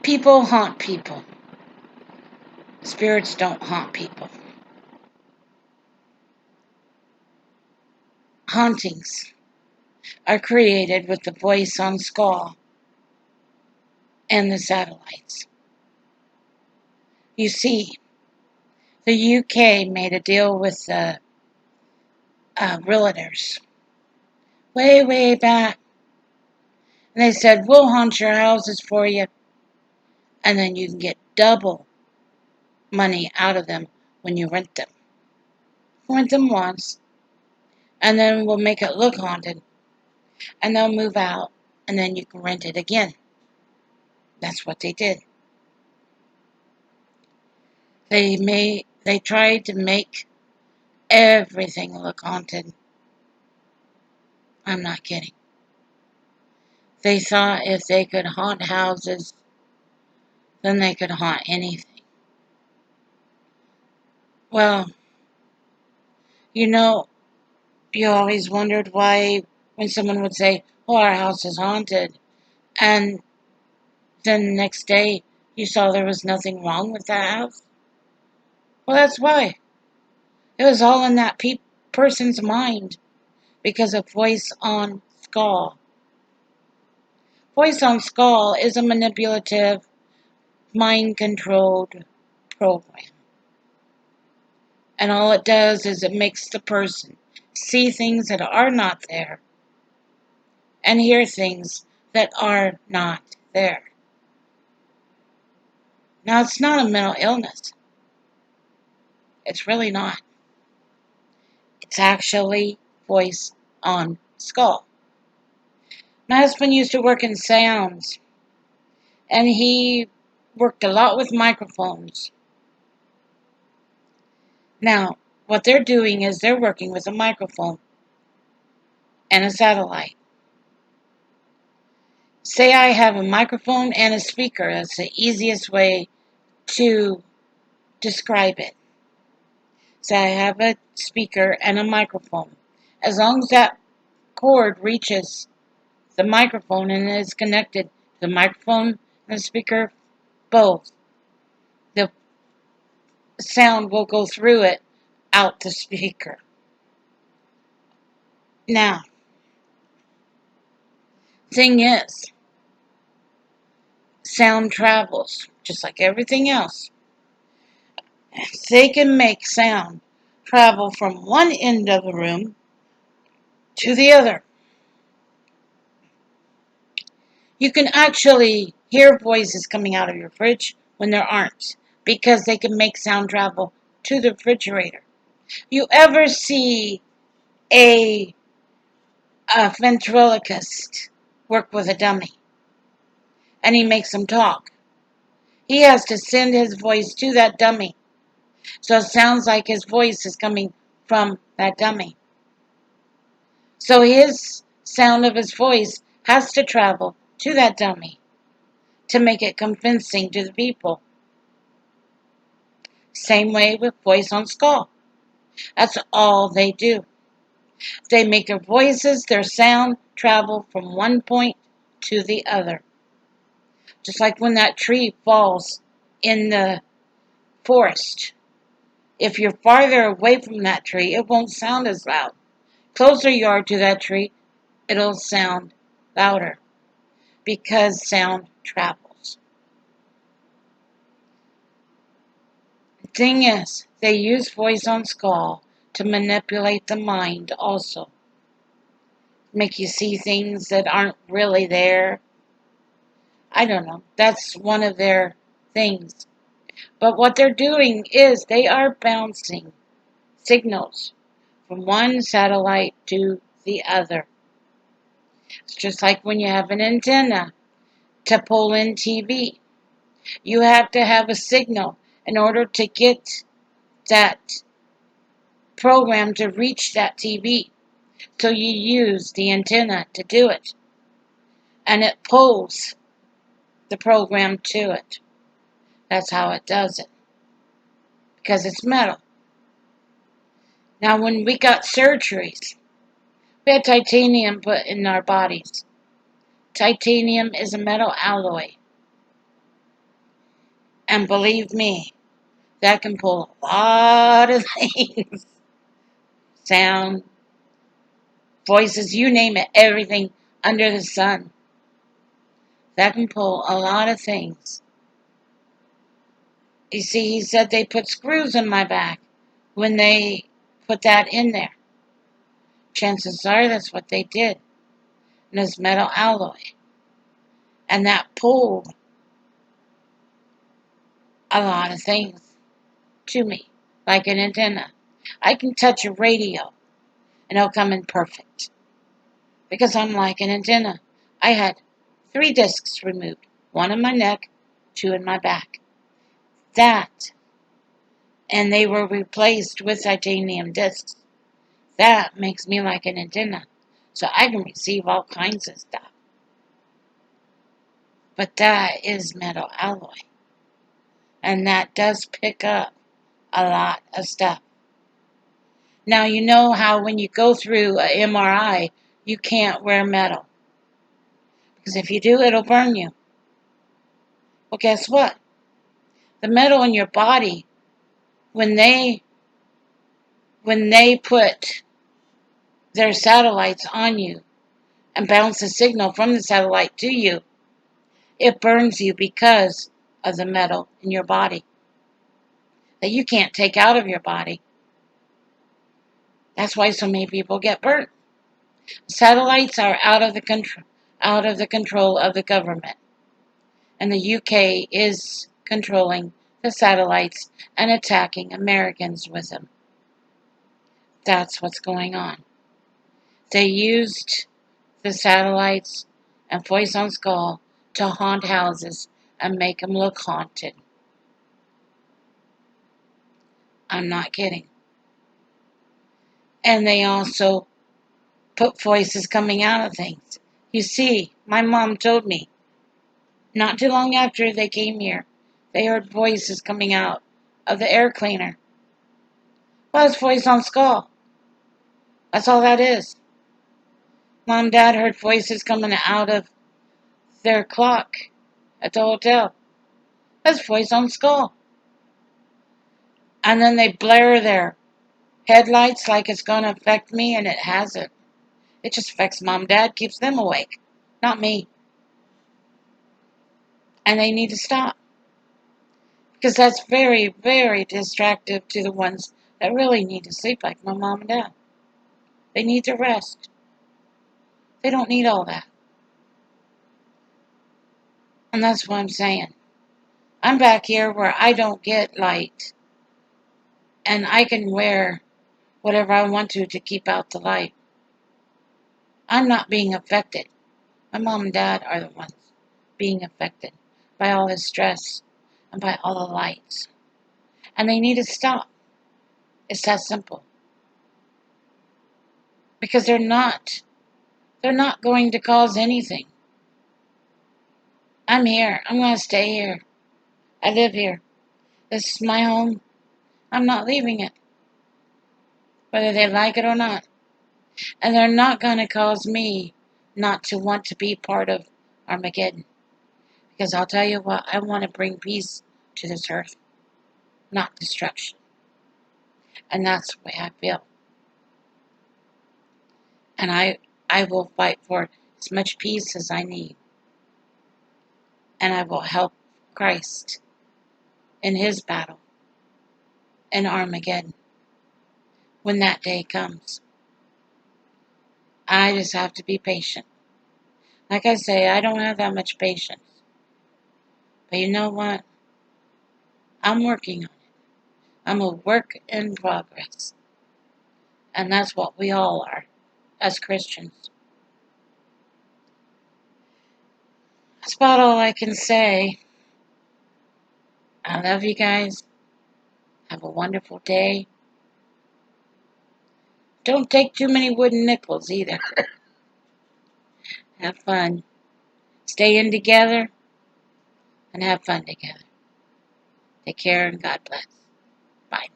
People haunt people. Spirits don't haunt people. Hauntings are created with the voice on skull and the satellites. You see, the UK made a deal with the realtors way, way back. And they said, we'll haunt your houses for you, and then you can get double money out of them when you rent them. Rent them once, and then we'll make it look haunted, and they'll move out, and then you can rent it again. That's what they did. They tried to make everything look haunted. I'm not kidding. They thought if they could haunt houses, then they could haunt anything. Well, you know, you always wondered why when someone would say, oh, our house is haunted, and then the next day you saw there was nothing wrong with that house. Well, that's why. It was all in that person's mind because of voice on skull. Voice on skull is a manipulative, mind controlled program. And all it does is it makes the person see things that are not there and hear things that are not there. Now, it's not a mental illness. It's really not. It's actually voice on skull. My husband used to work in sounds, and he worked a lot with microphones. Now, what they're doing is they're working with a microphone and a satellite. Say I have a microphone and a speaker. That's the easiest way to describe it. Say I have a speaker and a microphone. As long as that cord reaches the microphone and is connected to the microphone and the speaker, both, the sound will go through it out the speaker. Now, thing is, sound travels just like everything else. They can make sound travel from one end of the room to the other. You can actually hear voices coming out of your fridge when there aren't because they can make sound travel to the refrigerator. You ever see a ventriloquist work with a dummy and he makes them talk? He has to send his voice to that dummy. So it sounds like his voice is coming from that dummy. So his sound of his voice has to travel to that dummy to make it convincing to the people. Same way with voice on skull. That's all they do. They make their voices, their sound travel from one point to the other. Just like when that tree falls in the forest. If you're farther away from that tree, it won't sound as loud. Closer you are to that tree, it'll sound louder because sound travels. The thing is, they use voice on skull to manipulate the mind also. Make you see things that aren't really there. I don't know. That's one of their things. But what they're doing is they are bouncing signals from one satellite to the other. It's just like when you have an antenna to pull in TV. You have to have a signal in order to get that program to reach that TV. So you use the antenna to do it. And it pulls the program to it. That's how it does it. Because it's metal. Now, when we got surgeries, we had titanium put in our bodies. Titanium is a metal alloy. And believe me, that can pull a lot of things. Sound, voices, you name it, everything under the sun. That can pull a lot of things. You see, he said they put screws in my back when they put that in there. Chances are that's what they did. And it's metal alloy. And that pulled a lot of things to me, like an antenna. I can touch a radio and it'll come in perfect because I'm like an antenna. I had 3 discs removed, 1 in my neck, 2 in my back. That, and they were replaced with titanium discs. That makes me like an antenna, so I can receive all kinds of stuff. But that is metal alloy, and that does pick up a lot of stuff. Now, you know how when you go through an MRI, you can't wear metal. Because if you do, it'll burn you. Well, guess what? The metal in your body, when they put their satellites on you and bounce a signal from the satellite to you, it burns you because of the metal in your body that you can't take out of your body. That's why so many people get burnt. Satellites are out of the control of the government. And the UK is controlling the satellites and attacking Americans with them. That's what's going on. They used the satellites and voice on skull to haunt houses and make them look haunted. I'm not kidding. And they also put voices coming out of things. You see, my mom told me, not too long after they came here, they heard voices coming out of the air cleaner. Well, it's voice on skull. That's all that is. Mom and Dad heard voices coming out of their clock at the hotel. That's voice on skull. And then they blare their headlights like it's going to affect me, and it hasn't. It just affects Mom and Dad, keeps them awake, not me. And they need to stop. Because that's very, very distractive to the ones that really need to sleep, like my mom and dad. They need to rest. They don't need all that. And that's what I'm saying. I'm back here where I don't get light. And I can wear whatever I want to keep out the light. I'm not being affected. My mom and dad are the ones being affected by all this stress and by all the lights. And they need to stop. It's that simple. Because they're not going to cause anything. I'm here. I'm going to stay here. I live here. This is my home. I'm not leaving it, whether they like it or not. And they're not going to cause me not to want to be part of Armageddon. Because I'll tell you what, I want to bring peace to this earth, not destruction. And that's the way I feel. And I will fight for as much peace as I need. And I will help Christ in his battle in Armageddon when that day comes. I just have to be patient. Like I say, I don't have that much patience. But you know what? I'm working on it. I'm a work in progress. And that's what we all are as Christians. That's about all I can say. I love you guys. Have a wonderful day. Don't take too many wooden nickels either. Have fun. Stay in together and have fun together. Take care and God bless. Bye.